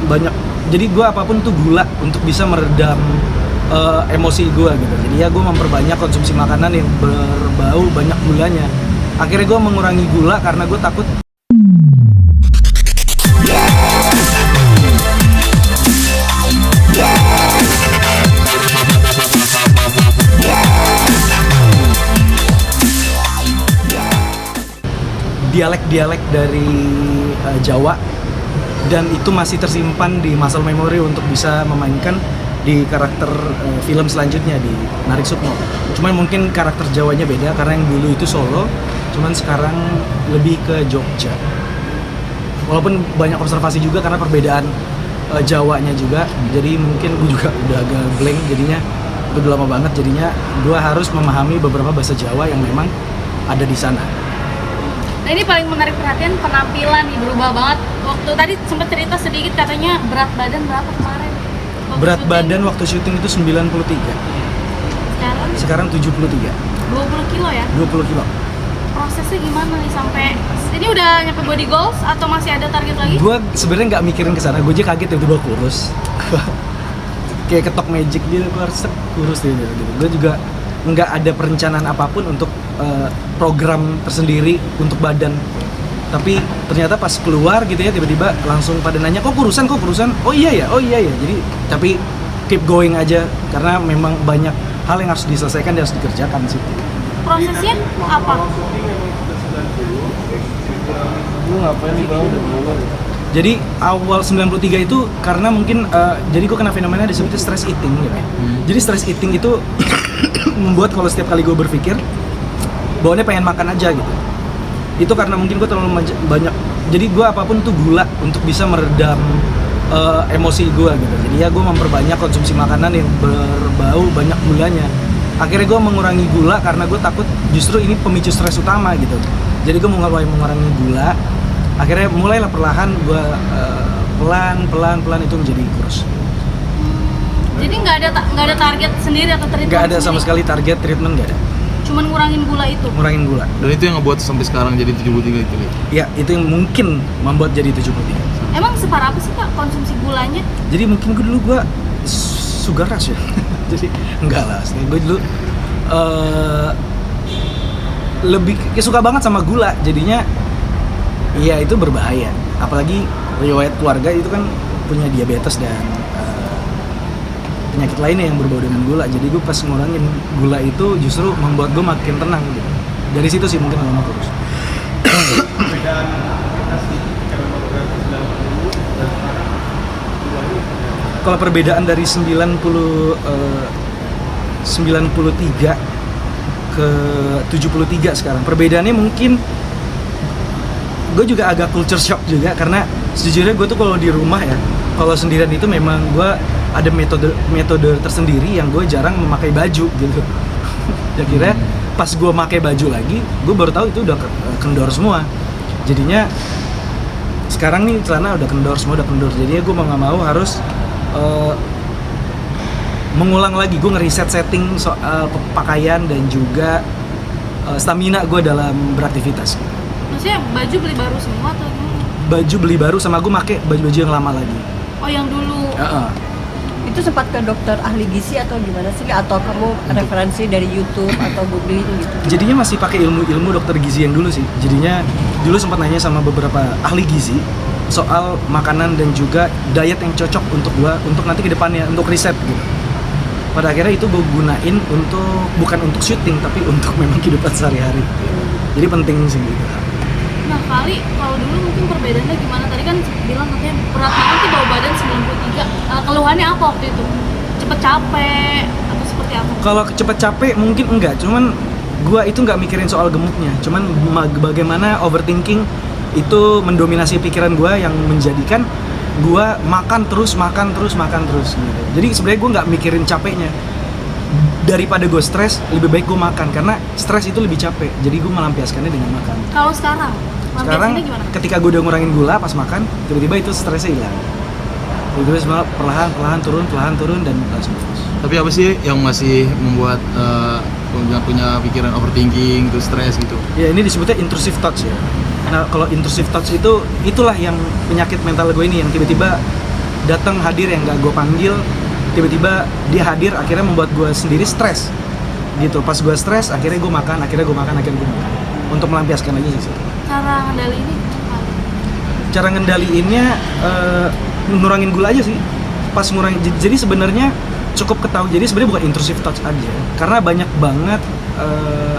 banyak, jadi gue apapun tuh gula untuk bisa meredam emosi gue gitu. Jadi ya gue memperbanyak konsumsi makanan yang berbau banyak gulanya. Akhirnya gue mengurangi gula karena gue takut dialek-dialek dari Jawa, dan itu masih tersimpan di muscle memory untuk bisa memainkan di karakter film selanjutnya di Narik Sukmo. Cuman mungkin karakter Jawanya beda karena yang dulu itu Solo, cuman sekarang lebih ke Jogja. Walaupun banyak observasi juga karena perbedaan Jawanya juga, jadi mungkin gue juga udah agak blank jadinya, udah lama banget jadinya gue harus memahami beberapa bahasa Jawa yang memang ada di sana. Nah ini paling menarik perhatian penampilan nih, berubah banget. Waktu tadi sempat cerita sedikit katanya berat badan berapa kemarin? Berat syuting? badan waktu syuting itu 93. Sekarang 73. 20 kilo ya? 20 kilo. Prosesnya gimana nih sampai ini udah nyampe body goals atau masih ada target lagi? Gue sebenarnya nggak mikirin ke sana, gue aja kaget tiba-tiba kurus. Kayak ketok magic gitu, gue harus kurus gitu. Gue juga nggak ada perencanaan apapun untuk program tersendiri untuk badan. Tapi ternyata pas keluar gitu ya, tiba-tiba langsung pada nanya, kok kurusan? Oh iya ya. Jadi tapi keep going aja karena memang banyak hal yang harus diselesaikan dan harus dikerjakan sih. Prosesnya apa? Lu ngapain nih bang? Jadi awal 93 itu karena mungkin jadi gue kena fenomena disebutnya stress eating gitu ya. Jadi stress eating itu membuat kalau setiap kali gue berpikir bawaannya pengen makan aja gitu. Itu karena mungkin gue terlalu banyak, jadi gue apapun tuh gula untuk bisa meredam emosi gue gitu. Jadi ya gue memperbanyak konsumsi makanan yang berbau banyak gulanya. Akhirnya gue mengurangi gula karena gue takut justru ini pemicu stres utama gitu. Jadi gue mulai mengurangi gula. Akhirnya mulailah perlahan gue pelan itu menjadi kurus. Jadi nggak ada target sendiri atau treatment? Nggak ada sama sendiri? sekali target treatment, nggak ada. Cuman ngurangin gula itu? Ngurangin gula. Dan itu yang ngebuat sampai sekarang jadi 73 itu nih? Ya, itu yang mungkin membuat jadi 73. Emang separah apa sih Kak konsumsi gulanya? Jadi mungkin gue sugar rush ya. Jadi enggak lah, gue dulu lebih suka banget sama gula, jadinya iya itu berbahaya. Apalagi riwayat keluarga itu kan punya diabetes dan penyakit lainnya yang berbau dengan gula. Jadi gue pas ngurangin gula itu justru membuat gue makin tenang gitu. Dari situ sih mungkin lama kurus. Kalau perbedaan dari 93 ke 73 sekarang, perbedaannya mungkin gue juga agak culture shock juga karena sejujurnya gue tuh kalau di rumah ya, kalau sendirian itu memang gue ada metode tersendiri yang gue jarang memakai baju gitu. Akhirnya pas gue pakai baju lagi, gue baru tahu itu udah kendor semua. Jadinya sekarang nih celana udah kendor semua, jadinya gue mau nggak mau harus mengulang lagi, gue ngeriset setting soal pakaian dan juga stamina gue dalam beraktivitas. Maksudnya baju beli baru semua atau gimana? Baju beli baru sama gue make baju-baju yang lama lagi. Oh yang dulu? Itu sempat ke dokter ahli gizi atau gimana sih? Atau kamu referensi dari YouTube atau googling gitu? Jadinya masih pakai ilmu dokter gizi yang dulu sih. Jadinya dulu sempat nanya sama beberapa ahli gizi soal makanan dan juga diet yang cocok untuk gua untuk nanti ke depannya, untuk riset gitu. Pada akhirnya itu gue gunain bukan untuk syuting tapi untuk memang kehidupan sehari-hari. Jadi penting sih gitu. Nah kali kalau dulu mungkin perbedaannya gimana? Tadi kan bilang katanya berat banget sih bawa badan 93. Keluhannya apa waktu itu? Cepet capek atau seperti apa? Kalau cepet capek mungkin enggak, cuman gua itu nggak mikirin soal gemuknya, cuman bagaimana overthinking itu mendominasi pikiran gua yang menjadikan gua makan terus gitu. Jadi sebenarnya gua nggak mikirin capeknya. Daripada gue stres, lebih baik gue makan karena stres itu lebih capek. Jadi gue melampiaskannya dengan makan. Kalau sekarang gimana? Ketika gue udah ngurangin gula pas makan, tiba-tiba itu stresnya hilang. Tiba-tiba semua perlahan turun dan langsung terus. Tapi apa sih yang masih membuat punya pikiran overthinking, itu stres gitu? Ya ini disebutnya intrusive thoughts ya. Nah kalau intrusive thoughts itulah yang penyakit mental gue ini yang tiba-tiba datang hadir yang nggak gue panggil, tiba-tiba dia hadir, akhirnya membuat gue sendiri stres gitu. Pas gue stres, akhirnya gue makan untuk melampiaskan aja sih. Cara ngendali ini Cara ngendaliinnya ngurangin gula aja sih. Pas ngurangin, jadi sebenarnya cukup ketahui. Jadi sebenarnya bukan intrusive thoughts aja, karena banyak banget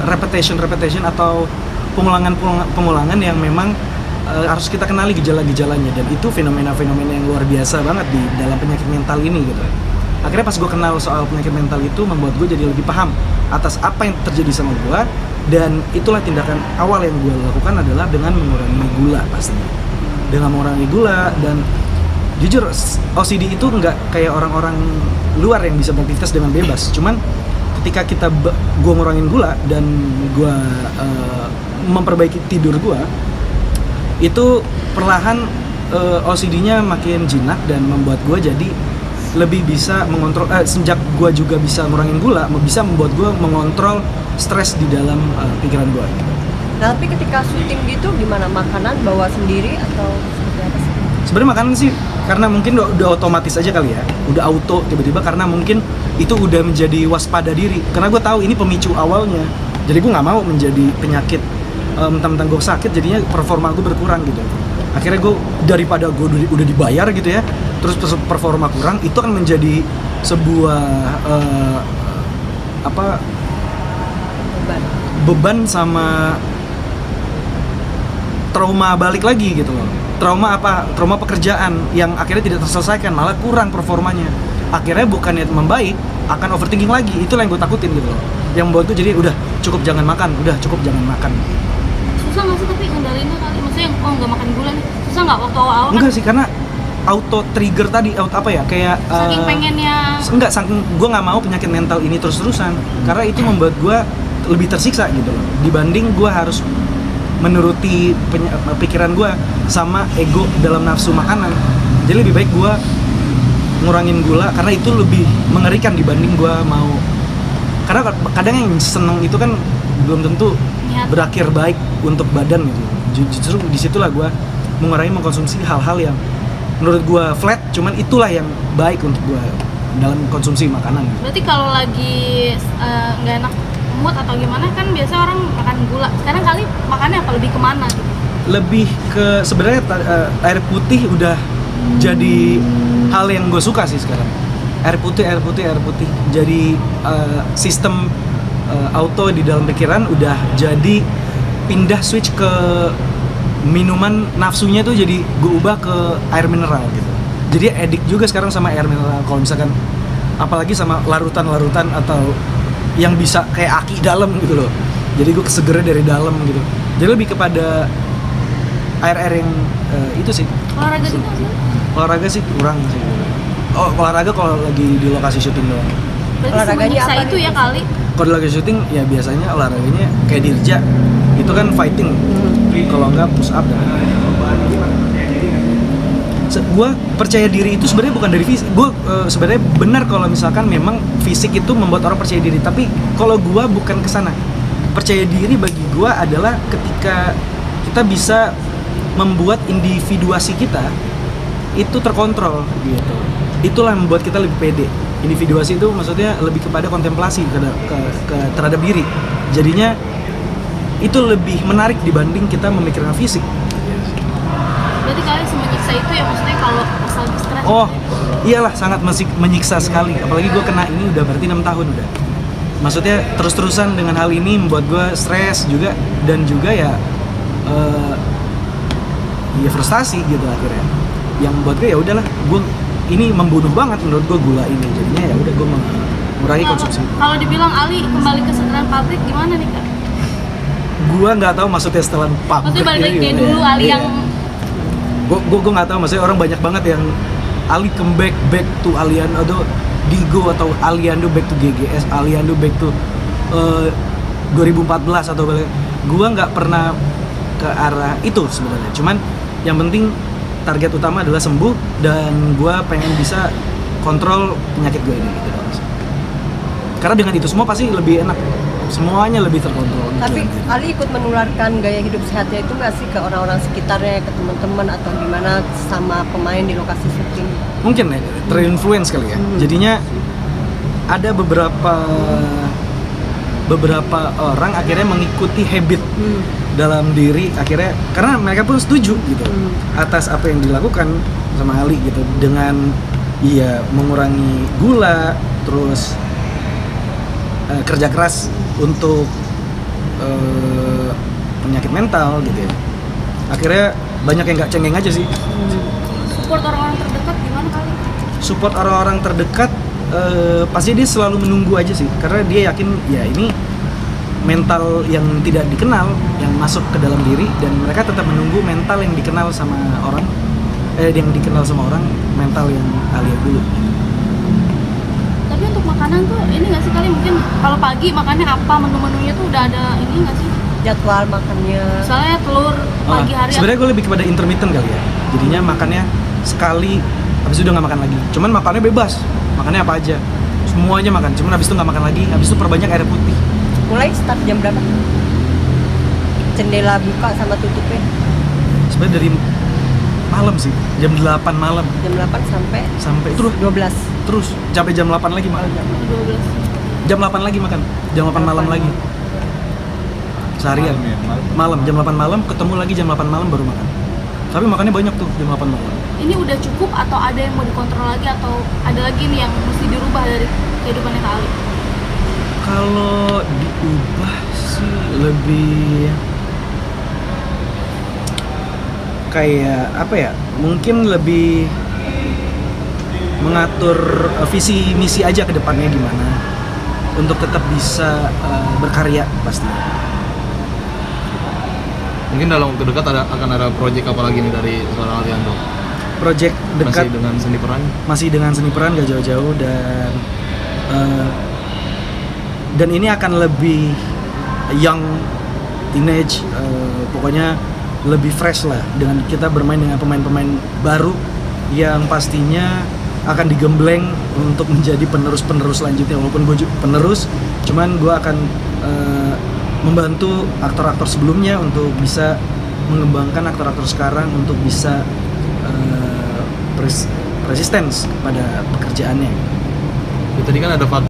repetition atau pengulangan yang memang harus kita kenali gejala-gejalanya, dan itu fenomena-fenomena yang luar biasa banget di dalam penyakit mental ini gitu. Akhirnya pas gue kenal soal penyakit mental itu membuat gue jadi lebih paham atas apa yang terjadi sama gue, dan itulah tindakan awal yang gue lakukan adalah dengan mengurangi gula pastinya. Dengan mengurangi gula, dan jujur OCD itu nggak kayak orang-orang luar yang bisa beraktivitas dengan bebas. Cuman ketika gue ngurangin gula dan gue memperbaiki tidur gue, itu perlahan OCD-nya makin jinak dan membuat gue jadi lebih bisa mengontrol. Sejak gue juga bisa ngurangin gula, bisa membuat gue mengontrol stres di dalam pikiran gue. Nah, tapi ketika syuting gitu gimana, makanan bawa sendiri atau seperti apa sih? Sebenarnya makanan sih karena mungkin udah otomatis aja kali ya, udah auto tiba-tiba, karena mungkin itu udah menjadi waspada diri, karena gue tahu ini pemicu awalnya. Jadi gue nggak mau menjadi penyakit mentang-mentang gue sakit jadinya performa gue berkurang gitu. Akhirnya gue daripada gue udah dibayar gitu ya, terus performa kurang, itu kan menjadi sebuah beban sama trauma balik lagi gitu loh. Trauma pekerjaan yang akhirnya tidak terselesaikan, malah kurang performanya. Akhirnya bukannya membaik, akan overthinking lagi. Itulah yang gue takutin gitu loh. Yang membuat gue jadi udah cukup jangan makan. susah nggak sih tapi ngendalinnya kali? Maksudnya nggak makan gula nih, susah nggak waktu awal-awal kan? Enggak sih, karena auto trigger tadi, kayak Saking pengennya. saking gue nggak mau penyakit mental ini terus-terusan, karena itu membuat gue lebih tersiksa gitu loh, dibanding gue harus menuruti pikiran gue sama ego dalam nafsu makanan. Jadi lebih baik gue ngurangin gula, karena itu lebih mengerikan dibanding gue mau. Karena kadang yang seneng itu kan belum tentu berakhir baik untuk badan gitu. Justru disitulah gue mengurangi mengkonsumsi hal-hal yang menurut gue flat, cuman itulah yang baik untuk gue dalam konsumsi makanan. Berarti kalau lagi nggak enak mood atau gimana kan biasa orang makan gula. Sekarang kali makannya apa, lebih kemana gitu? Lebih ke sebenarnya air putih udah jadi hal yang gue suka sih sekarang. Air putih. Jadi sistem auto di dalam pikiran udah jadi pindah switch ke minuman, nafsunya tuh jadi gue ubah ke air mineral gitu. Jadi edik juga sekarang sama air mineral. Kalau misalkan apalagi sama larutan-larutan atau yang bisa kayak aki dalam gitu loh. Jadi gue kesegernya dari dalam gitu. Jadi lebih kepada air-air yang itu sih. Olahraga juga sih? Olahraga sih kurang sih. Oh, olahraga kalau lagi di lokasi syuting doang. Berarti Olahraganya semenyiksa apa itu nih? ya kali? Kalau lagi syuting ya biasanya olahraganya kayak dirja. Itu kan fighting. Kalau enggak push up. Gue percaya diri itu sebenarnya bukan dari fisik. Gue sebenarnya benar kalau misalkan memang fisik itu membuat orang percaya diri. Tapi kalau gue bukan kesana. Percaya diri bagi gue adalah ketika kita bisa membuat individuasi kita itu terkontrol gitu. Itulah yang membuat kita lebih pede. Individuasi itu maksudnya lebih kepada kontemplasi terhadap diri. Jadinya itu lebih menarik dibanding kita memikirkan fisik. Berarti kalian semenyiksa itu ya, maksudnya kalau pas lagi stres? Oh, iyalah, sangat menyiksa sekali. Apalagi gue kena ini udah berarti 6 tahun udah. Maksudnya terus-terusan dengan hal ini membuat gue stres juga, dan juga ya frustasi gitu akhirnya. Yang membuat gue ya udahlah, gue ini membunuh banget menurut gue gula ini. Jadinya ya udah gue mengurangi konsumsi. Kalau dibilang Ali kembali ke setelan pabrik gimana nih kak? Gue nggak tahu maksudnya setelan pabrik. Maksudnya balik lagi ini kayak gimana dulu ya. Ali Iya. yang Gue nggak tahu, maksudnya orang banyak banget yang Ali back to Aliando atau Digo, atau Aliando back to GGS, Aliando back to 2014 atau balik. Gue nggak pernah ke arah itu sebenarnya. Cuman yang penting target utama adalah sembuh, dan gue pengen bisa kontrol penyakit gue ini gitu. Karena dengan itu semua pasti lebih enak. semuanya lebih terkontrol. Tapi Gitu. Ali ikut menularkan gaya hidup sehatnya itu nggak sih ke orang-orang sekitarnya, ke teman-teman atau gimana sama pemain di lokasi syuting? Mungkin ya terinfluence kali ya. Jadinya ada beberapa orang akhirnya mengikuti habit dalam diri akhirnya, karena mereka pun setuju gitu atas apa yang dilakukan sama Ali gitu, dengan mengurangi gula, terus kerja keras untuk penyakit mental gitu ya. Akhirnya banyak yang nggak cengeng aja sih. Support orang-orang terdekat gimana kali? Support orang-orang terdekat pasti dia selalu menunggu aja sih, karena dia yakin ya ini mental yang tidak dikenal yang masuk ke dalam diri, dan mereka tetap menunggu mental yang dikenal sama orang, yang dikenal sama orang, mental yang Alia dulu. Tapi untuk makanan tuh ini nggak sih kali, mungkin kalau pagi makannya apa, menu-menunya tuh udah ada ini nggak sih? Jadwal makannya. Misalnya telur pagi hari. Sebenarnya gue lebih kepada intermittent kali ya, jadinya makannya sekali habis itu udah nggak makan lagi, cuman makannya bebas, makannya apa aja, semuanya makan, cuman habis itu nggak makan lagi, habis itu perbanyak air putih. Mulai start jam berapa? Jendela buka sama tutupnya Sebenarnya dari malam sih, jam 8 malam jam 8 sampai terus 12. terus sampai jam 8 lagi makan. 12. Jam 8 lagi makan, jam 8 malam lagi. Seharian. Malam, jam 8 malam, ketemu lagi jam 8 malam baru makan. Tapi makannya banyak tuh jam 8 malam. Ini udah cukup atau ada yang mau dikontrol lagi, atau ada lagi nih yang mesti dirubah dari kehidupannya Kak Ali? Kalau diubah sih lebih kayak apa ya? Mungkin lebih mengatur visi misi aja ke depannya gimana untuk tetap bisa berkarya pastinya. Mungkin dalam waktu dekat akan ada proyek apa lagi nih dari seorang Aliando? Project dekat Masih dengan seni peran? Masih dengan seni peran, gak jauh-jauh, dan ini akan lebih young, teenage, pokoknya lebih fresh lah, dengan kita bermain dengan pemain-pemain baru yang pastinya akan digembleng untuk menjadi penerus-penerus selanjutnya. Walaupun gue penerus, cuman gue akan membantu aktor-aktor sebelumnya untuk bisa mengembangkan aktor-aktor sekarang untuk bisa resistance pada pekerjaannya. Ya, tadi kan ada